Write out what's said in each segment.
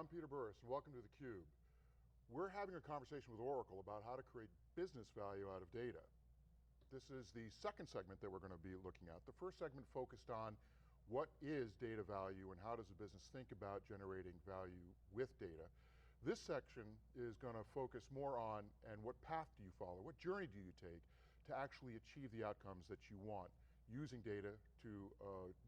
I'm Peter Burris, and welcome to theCUBE. We're having a conversation with Oracle about how to create business value out of data. This is the second segment that we're going to be looking at. The first segment focused on what is data value and how does a business think about generating value with data. This section is going to focus more on, and what path do you follow, what journey do you take to actually achieve the outcomes that you want using data to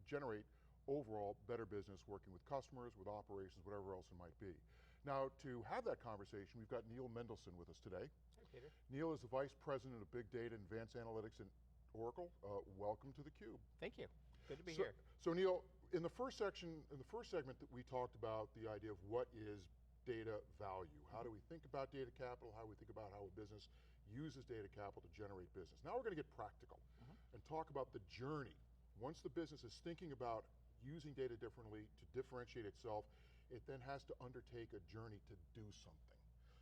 generate overall better business, working with customers, with operations, whatever else it might be. Now, to have that conversation, we've got Neil Mendelson with us today. Hi, Peter. Neil is the Vice President of Big Data and Advanced Analytics at Oracle. Welcome to theCUBE. Thank you, good to be here. So Neil, in the first segment that we talked about the idea of what is data value. How do we think about data capital? How do we think about how a business uses data capital to generate business? Now we're going to get practical and talk about the journey. Once the business is thinking about using data differently to differentiate itself, it then has to undertake a journey to do something.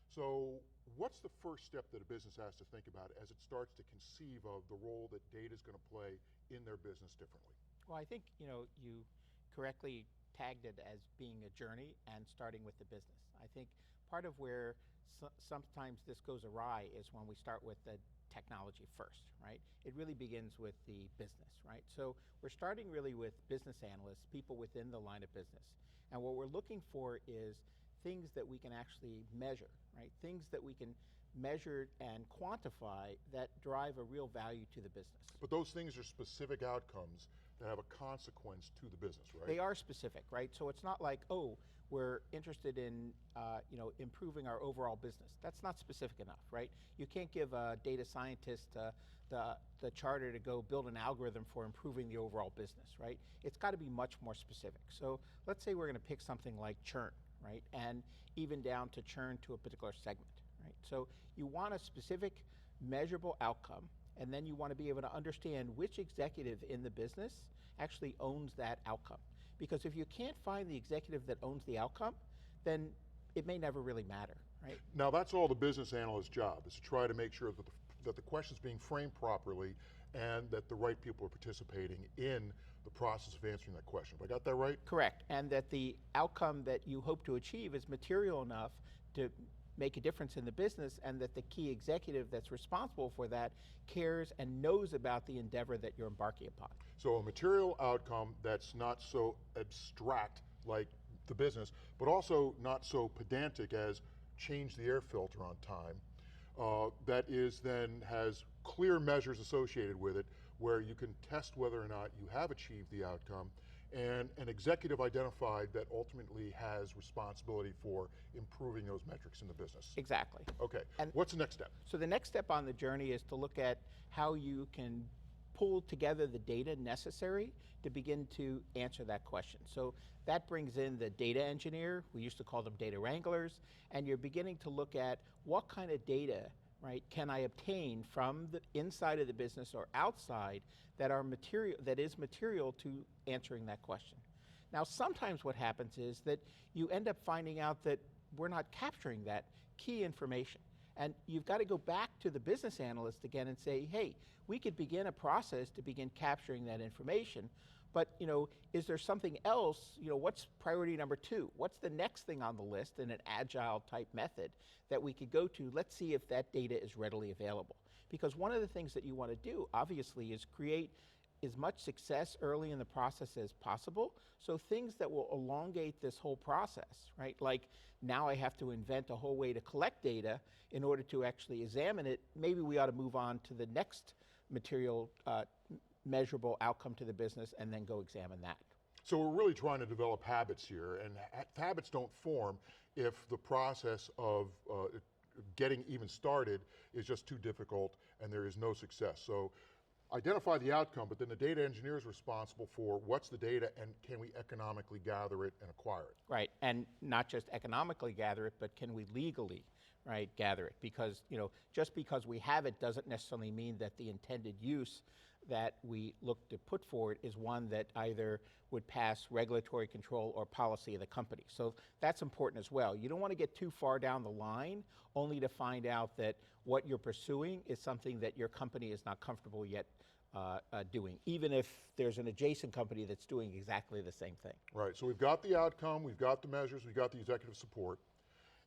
So what's the first step that a business has to think about as it starts to conceive of the role that data is going to play in their business differently? Well, I think you correctly tagged it as being a journey and starting with the business. I think part of where sometimes this goes awry is when we start with the technology first, right? It really begins with the business, right? So we're starting really with business analysts, people within the line of business. And what we're looking for is things that we can actually measure, right? Things that we can measure and quantify that drive a real value to the business. But those things are specific outcomes that have a consequence to the business, right? They are specific, right? So it's not like, oh, we're interested in improving our overall business. That's not specific enough, right? You can't give a data scientist the charter to go build an algorithm for improving the overall business, right? It's got to be much more specific. So let's say we're going to pick something like churn, right? And even down to churn to a particular segment, right? So you want a specific measurable outcome, and then you want to be able to understand which executive in the business actually owns that outcome. Because if you can't find the executive that owns the outcome, then it may never really matter, right? Now that's all the business analyst's job, is to try to make sure that the question's being framed properly and that the right people are participating in the process of answering that question. Have I got that right? Correct, and that the outcome that you hope to achieve is material enough to make a difference in the business, and that the key executive that's responsible for that cares and knows about the endeavor that you're embarking upon. So a material outcome that's not so abstract like the business, but also not so pedantic as change the air filter on time, that is then has clear measures associated with it where you can test whether or not you have achieved the outcome, and an executive identified that ultimately has responsibility for improving those metrics in the business. Exactly. Okay, and what's the next step? So the next step on the journey is to look at how you can pull together the data necessary to begin to answer that question. So that brings in the data engineer, we used to call them data wranglers, and you're beginning to look at what kind of data, right, can I obtain from the inside of the business or outside that is material to answering that question. Now sometimes what happens is that you end up finding out that we're not capturing that key information. And you've got to go back to the business analyst again and say, hey, we could begin a process to begin capturing that information, but is there something else, what's priority number 2? What's the next thing on the list in an agile type method that we could go to? Let's see if that data is readily available. Because one of the things that you want to do, obviously, is create as much success early in the process as possible, so things that will elongate this whole process, right? Like now I have to invent a whole way to collect data in order to actually examine it. Maybe we ought to move on to the next material measurable outcome to the business and then go examine that. So we're really trying to develop habits here, and habits don't form if the process of getting even started is just too difficult and there is no success. So identify the outcome, but then the data engineer is responsible for what's the data and can we economically gather it and acquire it. Right, and not just economically gather it, but can we legally, right, gather it? Because just because we have it doesn't necessarily mean that the intended use that we look to put forward is one that either would pass regulatory control or policy of the company. So that's important as well. You don't want to get too far down the line only to find out that what you're pursuing is something that your company is not comfortable yet doing, even if there's an adjacent company that's doing exactly the same thing. Right, so we've got the outcome, we've got the measures, we've got the executive support.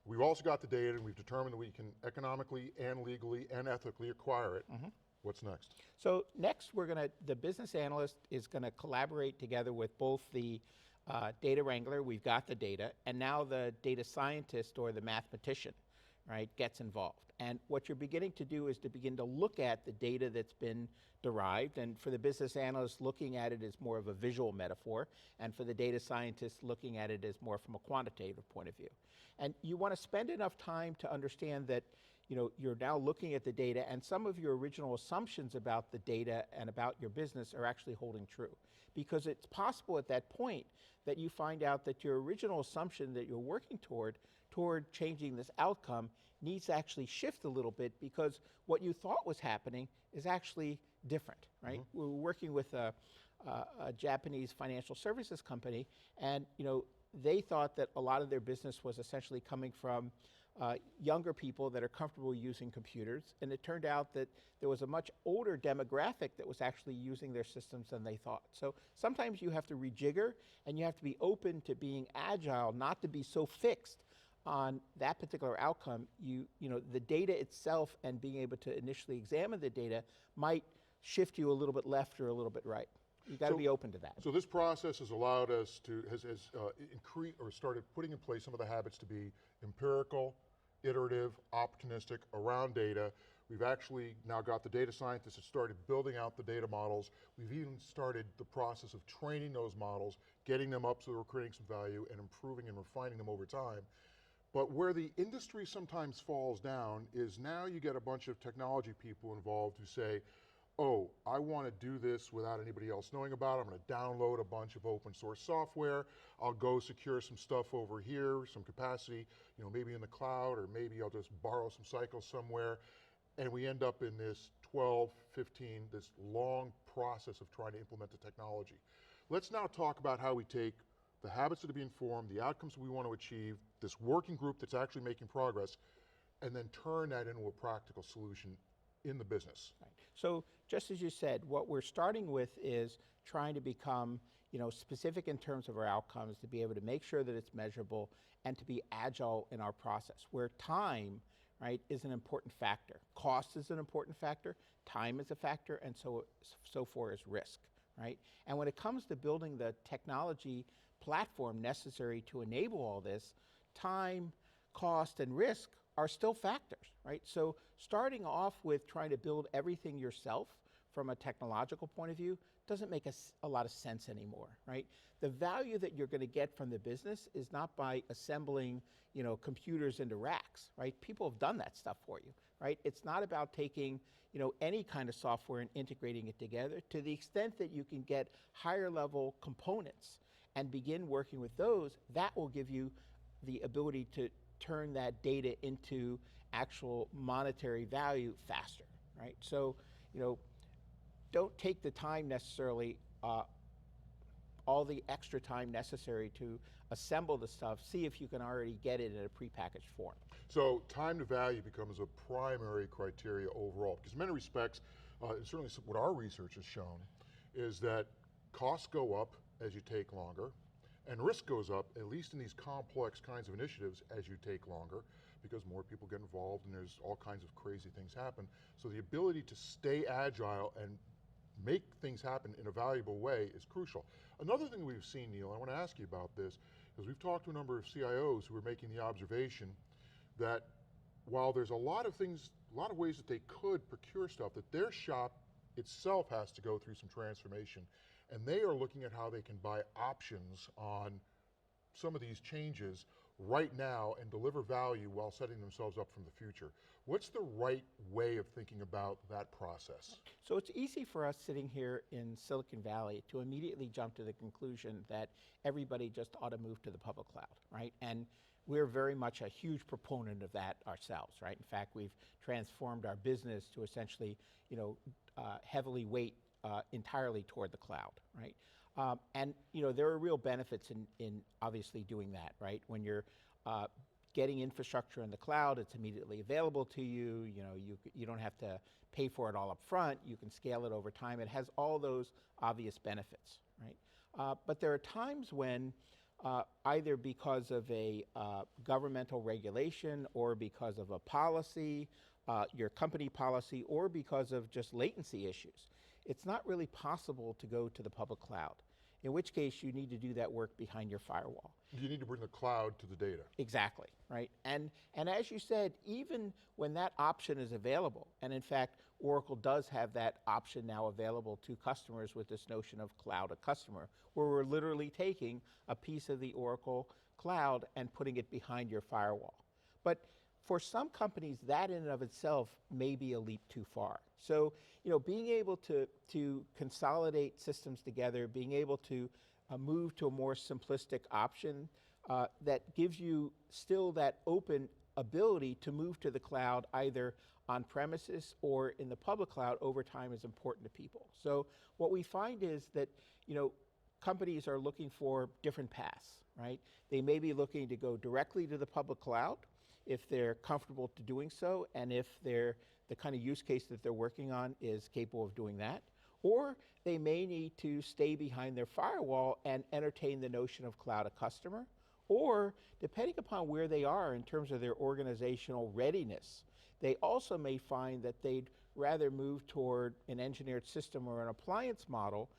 We've also got the data, and we've determined that we can economically and legally and ethically acquire it. What's next? So next, the business analyst is going to collaborate together with both the data wrangler, we've got the data, and now the data scientist or the mathematician, right, gets involved. And what you're beginning to do is to begin to look at the data that's been derived, and for the business analyst, looking at it as more of a visual metaphor, and for the data scientist, looking at it as more from a quantitative point of view. And you want to spend enough time to understand that you're now looking at the data, and some of your original assumptions about the data and about your business are actually holding true. Because it's possible at that point that you find out that your original assumption that you're working toward changing this outcome needs to actually shift a little bit, because what you thought was happening is actually different, right? We were working with a Japanese financial services company, and they thought that a lot of their business was essentially coming from younger people that are comfortable using computers, and it turned out that there was a much older demographic that was actually using their systems than they thought. So sometimes you have to rejigger, and you have to be open to being agile, not to be so fixed on that particular outcome. The data itself and being able to initially examine the data might shift you a little bit left or a little bit right. You've got to be open to that. So this process has allowed us to, has increased or started putting in place some of the habits to be empirical, iterative, opportunistic around data. We've actually now got the data scientists that started building out the data models. We've even started the process of training those models, getting them up so that we're creating some value and improving and refining them over time. But where the industry sometimes falls down is now you get a bunch of technology people involved who say, oh, I want to do this without anybody else knowing about it. I'm going to download a bunch of open source software. I'll go secure some stuff over here, some capacity, maybe in the cloud, or maybe I'll just borrow some cycles somewhere. And we end up in this 12, 15, this long process of trying to implement the technology. Let's now talk about how we take the habits that are being formed, the outcomes we want to achieve, this working group that's actually making progress, and then turn that into a practical solution in the business. Right. So just as you said, what we're starting with is trying to become specific in terms of our outcomes, to be able to make sure that it's measurable and to be agile in our process, where time, right, is an important factor. Cost is an important factor, time is a factor, and so forth is risk, right? And when it comes to building the technology platform necessary to enable all this, time, cost, and risk are still factors, right? So starting off with trying to build everything yourself from a technological point of view doesn't make a lot of sense anymore, right? The value that you're going to get from the business is not by assembling, computers into racks, right? People have done that stuff for you, right? It's not about taking, any kind of software and integrating it together. To the extent that you can get higher level components and begin working with those, that will give you the ability to turn that data into actual monetary value faster, right? So, don't take the time necessarily, all the extra time necessary to assemble the stuff. See if you can already get it in a prepackaged form. So time to value becomes a primary criteria overall, because in many respects, certainly what our research has shown is that costs go up as you take longer, and risk goes up, at least in these complex kinds of initiatives, as you take longer, because more people get involved and there's all kinds of crazy things happen. So the ability to stay agile and make things happen in a valuable way is crucial. Another thing we've seen, Neil, I want to ask you about this, is we've talked to a number of CIOs who are making the observation that while there's a lot of things, a lot of ways that they could procure stuff, that their shop itself has to go through some transformation, and they are looking at how they can buy options on some of these changes right now and deliver value while setting themselves up for the future. What's the right way of thinking about that process? So it's easy for us sitting here in Silicon Valley to immediately jump to the conclusion that everybody just ought to move to the public cloud, right? And we're very much a huge proponent of that ourselves, right? In fact, we've transformed our business to essentially, heavily weight entirely toward the cloud, right? And there are real benefits in obviously doing that, right? When you're getting infrastructure in the cloud, it's immediately available to you. You don't have to pay for it all up front. You can scale it over time. It has all those obvious benefits, right? But there are times when either because of a governmental regulation or because of a policy, your company policy, or because of just latency issues, it's not really possible to go to the public cloud, in which case you need to do that work behind your firewall. You need to bring the cloud to the data. Exactly, right? And as you said, even when that option is available, and in fact, Oracle does have that option now available to customers with this notion of cloud a customer, where we're literally taking a piece of the Oracle cloud and putting it behind your firewall. But for some companies, that in and of itself may be a leap too far. So, being able to consolidate systems together, being able to move to a more simplistic option that gives you still that open ability to move to the cloud either on premises or in the public cloud over time is important to people. So what we find is that, companies are looking for different paths, right? They may be looking to go directly to the public cloud if they're comfortable to doing so, and if the kind of use case that they're working on is capable of doing that. Or they may need to stay behind their firewall and entertain the notion of cloud a customer. Or, depending upon where they are in terms of their organizational readiness, they also may find that they'd rather move toward an engineered system or an appliance model,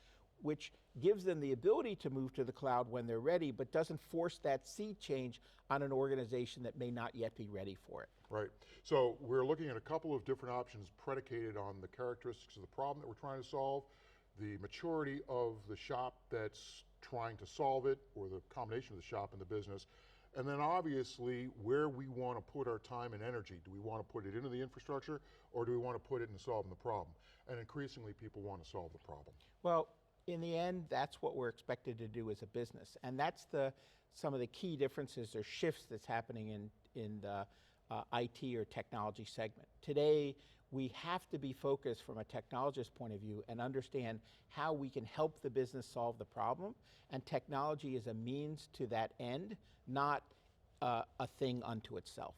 which gives them the ability to move to the cloud when they're ready, but doesn't force that sea change on an organization that may not yet be ready for it. Right, so we're looking at a couple of different options predicated on the characteristics of the problem that we're trying to solve, the maturity of the shop that's trying to solve it, or the combination of the shop and the business, and then obviously where we want to put our time and energy. Do we want to put it into the infrastructure, or do we want to put it into solving the problem? And increasingly people want to solve the problem. Well, in the end, that's what we're expected to do as a business. And that's some of the key differences or shifts that's happening in the IT or technology segment. Today, we have to be focused from a technologist point of view and understand how we can help the business solve the problem. And technology is a means to that end, not a thing unto itself.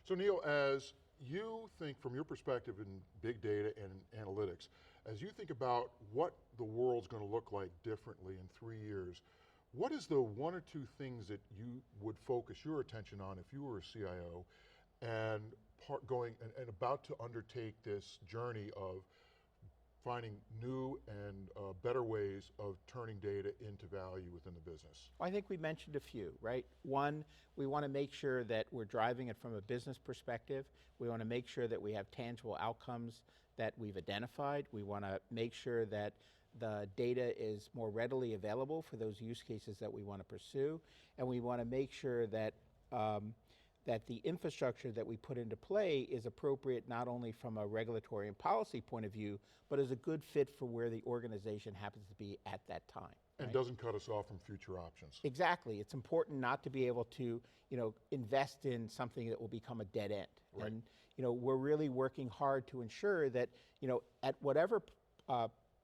So Neil, as you think from your perspective in big data and analytics, as you think about what the world's going to look like differently in 3 years, what is the one or two things that you would focus your attention on if you were a CIO and about to undertake this journey of finding new and better ways of turning data into value within the business? I think we mentioned a few, right? One, we want to make sure that we're driving it from a business perspective. We want to make sure that we have tangible outcomes that we've identified. We want to make sure that the data is more readily available for those use cases that we want to pursue. And we want to make sure that that the infrastructure that we put into play is appropriate not only from a regulatory and policy point of view, but is a good fit for where the organization happens to be at that time. And right? Doesn't cut us off from future options. Exactly, it's important not to be able to invest in something that will become a dead end. Right. And we're really working hard to ensure that at whatever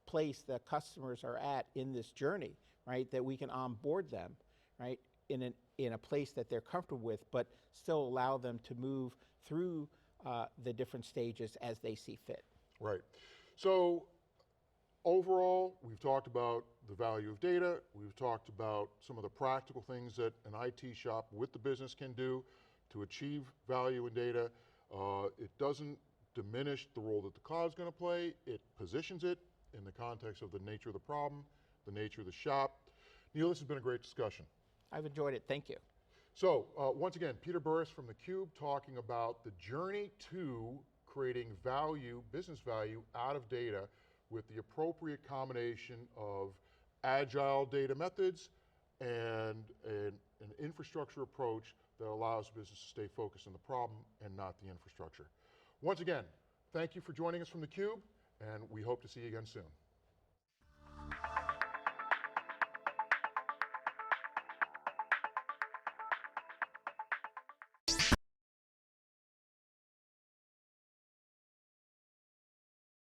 place the customers are at in this journey, right, that we can onboard them, right, in a place that they're comfortable with, but still allow them to move through the different stages as they see fit. Right. So overall, we've talked about the value of data. We've talked about some of the practical things that an IT shop with the business can do to achieve value in data. It doesn't diminish the role that the cloud's going to play. It positions it in the context of the nature of the problem, the nature of the shop. Neil, this has been a great discussion. I've enjoyed it, thank you. So, once again, Peter Burris from theCUBE talking about the journey to creating value, business value out of data with the appropriate combination of agile data methods and an infrastructure approach that allows business to stay focused on the problem and not the infrastructure. Once again, thank you for joining us from theCUBE, and we hope to see you again soon.